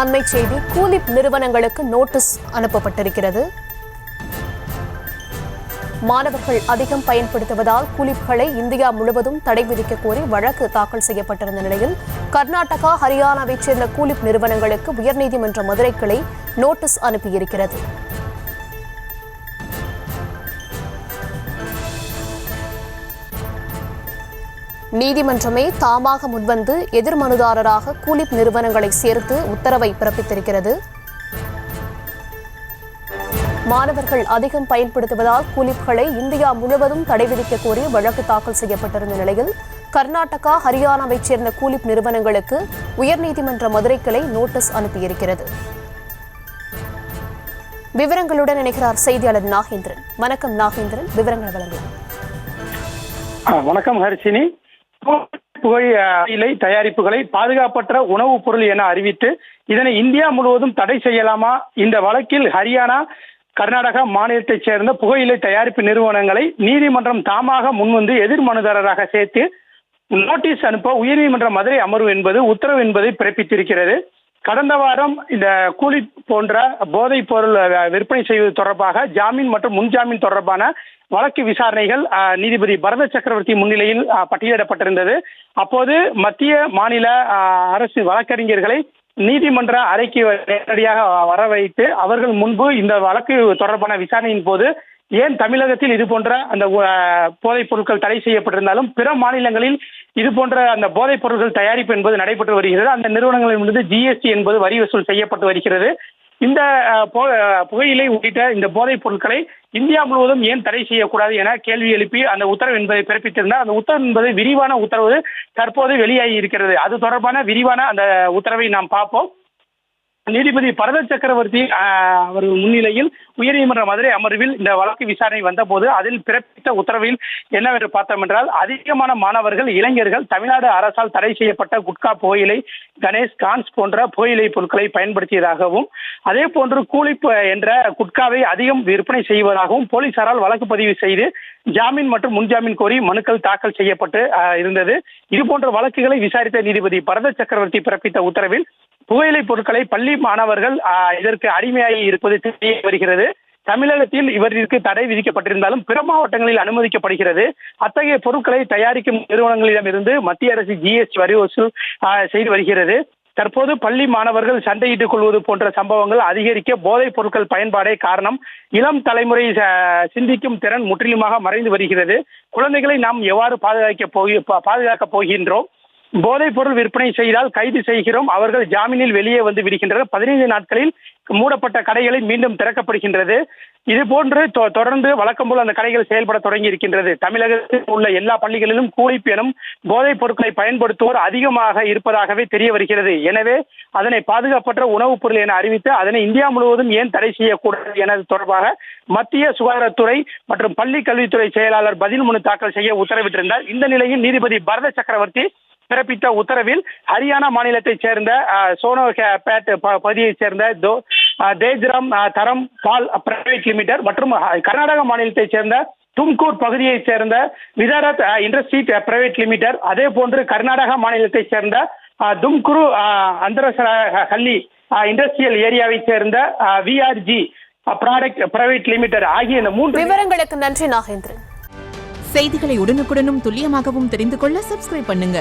அண்மை செய்தி, கூலிப் நிறுவனங்களுக்கு நோட்டீஸ் அனுப்பப்பட்டிருக்கிறது. மாணவர்கள் அதிகம் பயன்படுத்துவதால் கூலிப்களை இந்தியா முழுவதும் தடை விதிக்க கோரி வழக்கு தாக்கல் செய்யப்பட்டிருந்த நிலையில் கர்நாடகா, ஹரியானாவைச் சேர்ந்த கூலிப் நிறுவனங்களுக்கு உயர்நீதிமன்ற மதுரை கிளை நோட்டீஸ் அனுப்பியிருக்கிறது. நீதிமன்றமே தாமாக முன்வந்து எதிர் மனுதாரராக கூலிப் நிறுவனங்களை சேர்த்து உத்தரவை பிறப்பித்திருக்கிறது. மாணவர்கள் அதிகம் பயன்படுத்துவதால் கூலிப்களை இந்தியா முழுவதும் தடை விதிக்க கோரி வழக்கு தாக்கல் செய்யப்பட்டிருந்த நிலையில் கர்நாடகா, ஹரியானாவைச் சேர்ந்த கூலிப் நிறுவனங்களுக்கு உயர்நீதிமன்ற மதுரை கிளை நோட்டீஸ் அனுப்பியிருக்கிறது. விவரங்களுடன் இணைகிறார் செய்தியாளர் நாகேந்திரன். வணக்கம் நாகேந்திரன், விவரங்களை வழங்கலாம். வணக்கம் ஹர்ஷினி. புகையிலை தயாரிப்புகளை பாதுகாப்பற்ற உணவுப் பொருள் என அறிவித்து இதனை இந்தியா முழுவதும் தடை செய்யலாமா? இந்த வழக்கில் ஹரியானா, கர்நாடகா மாநிலத்தைச் சேர்ந்த புகையிலை தயாரிப்பு நிறுவனங்களை நீதிமன்றம் தாமாக முன்வந்து எதிர் மனுதாரராக சேர்த்து நோட்டீஸ் அனுப்ப உயர்நீதிமன்ற மதுரை அமர்வு என்பது உத்தரவு என்பதை பிறப்பித்திருக்கிறது. கடந்த வாரம் இந்த கூலி போன்ற போதைப் பொருள் விற்பனை செய்வது தொடர்பாக ஜாமீன் மற்றும் முன்ஜாமீன் தொடர்பான வழக்கு விசாரணைகள் நீதிபதி பரத சக்கரவர்த்தி முன்னிலையில் பட்டியலிடப்பட்டிருந்தது. அப்போது மத்திய மாநில அரசு வழக்கறிஞர்களை நீதிமன்ற அறைக்கு நேரடியாக வர வைத்து அவர்கள் முன்பு இந்த வழக்கு தொடர்பான விசாரணையின் போது ஏன் தமிழகத்தில் இது போன்ற அந்த போதைப் பொருட்கள் தடை செய்யப்பட்டிருந்தாலும் பிற மாநிலங்களில் இது போன்ற அந்த போதைப் பொருட்கள் தயாரிப்பு என்பது நடைபெற்று வருகிறது, அந்த நிறுவனங்களிலிருந்து ஜிஎஸ்டி என்பது வரி வசூல் செய்யப்பட்டு வருகிறது, இந்த புகையிலை உள்ளிட்ட இந்த போதைப் பொருட்களை இந்தியா முழுவதும் ஏன் தடை செய்யக்கூடாது என கேள்வி எழுப்பி அந்த உத்தரவு என்பதை பிறப்பித்திருந்தார். அந்த உத்தரவு என்பது விரிவான உத்தரவு தற்போது வெளியாகி இருக்கிறது. அது தொடர்பான விரிவான அந்த உத்தரவை நாம் பார்ப்போம். நீதிபதி பரத சக்கரவர்த்தி அவர்கள் முன்னிலையில் உயர்நீதிமன்ற மதுரை அமர்வில் இந்த வழக்கு விசாரணை வந்தபோது அதில் பிறப்பித்த உத்தரவில் என்னவென்று பார்த்தோம் என்றால், அதிகமான மாணவர்கள், இளைஞர்கள் தமிழ்நாடு அரசால் தடை செய்யப்பட்ட குட்கா, புகையிலை, கணேஷ், கான்ஸ் போன்ற புகையிலை பொருட்களை பயன்படுத்தியதாகவும் அதே போன்று கூலிப் என்ற குட்காவை அதிகம் விற்பனை செய்வதாகவும் போலீசாரால் வழக்கு பதிவு செய்து ஜாமீன் மற்றும் முன்ஜாமீன் கோரி மனுக்கள் தாக்கல் செய்யப்பட்டு இருந்தது. இதுபோன்ற வழக்குகளை விசாரித்த நீதிபதி பரத சக்கரவர்த்தி பிறப்பித்த உத்தரவில் புகையிலை பொருட்களை பள்ளி மாணவர்கள் இதற்கு அடிமையாகி இருப்பது தெரிய வருகிறது. தமிழகத்தில் இவற்றிற்கு தடை விதிக்கப்பட்டிருந்தாலும் பிற மாவட்டங்களில் அனுமதிக்கப்படுகிறது. அத்தகைய பொருட்களை தயாரிக்கும் நிறுவனங்களிடமிருந்து மத்திய அரசு ஜிஎஸ்டி வரி வசூல் செய்து வருகிறது. தற்போது பள்ளி மாணவர்கள் சண்டையிட்டுக் கொள்வது போன்ற சம்பவங்கள் அதிகரிக்க போதைப் பொருட்கள் பயன்பாடே காரணம். இளம் தலைமுறை சிந்திக்கும் திறன் முற்றிலுமாக மறைந்து வருகிறது. குழந்தைகளை நாம் எவ்வாறு பாதுகாக்கப் போகின்றோம்? போதைப் பொருள் விற்பனை செய்தால் கைது செய்கிறோம், அவர்கள் ஜாமீனில் வெளியே வந்து விடுகின்றனர். 15 நாட்களில் மூடப்பட்ட கடைகளை மீண்டும் திறக்கப்படுகின்றது. இது போன்று தொடர்ந்து வழக்கம் போல் அந்த கடைகள் செயல்பட தொடங்கி இருக்கின்றது. தமிழகத்தில் உள்ள எல்லா பள்ளிகளிலும் கூலிப் எனும் போதைப் பொருட்களை பயன்படுத்துவோர் அதிகமாக இருப்பதாகவே தெரிய வருகிறது. எனவே அதனை பாதுகாப்பற்ற உணவுப் பொருள் என அறிவித்து அதனை இந்தியா முழுவதும் ஏன் தடை செய்யக்கூடாது என தொடர்பாக மத்திய சுகாதாரத்துறை மற்றும் பள்ளி கல்வித்துறை செயலாளர் பதில் மனு தாக்கல் செய்ய உத்தரவிட்டிருந்தார். இந்த நிலையில் நீதிபதி பரத சக்கரவர்த்தி பிறப்பித்த உத்தரவில் ஹரியானா மாநிலத்தைச் சேர்ந்த சோனோபேட் பகுதியைச் சேர்ந்த தேஜ்ராம் தரம் பால் பிரைவேட் லிமிடெட் மற்றும் கர்நாடக மாநிலத்தைச் சேர்ந்த தும்கூர் பகுதியைச் சேர்ந்த விதாரத் இண்டஸ்ட்ரீஸ் பிரைவேட் லிமிடெட், அதே போன்று கர்நாடக மாநிலத்தைச் சேர்ந்த தும்குரு அந்தரஹள்ளி இண்டஸ்ட்ரியல் ஏரியாவைச் சேர்ந்த விஆர்ஜி ப்ராடக்ட் பிரைவேட் லிமிடெட் ஆகிய இந்த 3 விவரங்களுக்கு நன்றி நாகேந்திரன். செய்திகளை உடனுக்குடனும் துல்லியமாகவும் தெரிந்து கொள்ள சப்ஸ்கிரைப் பண்ணுங்க.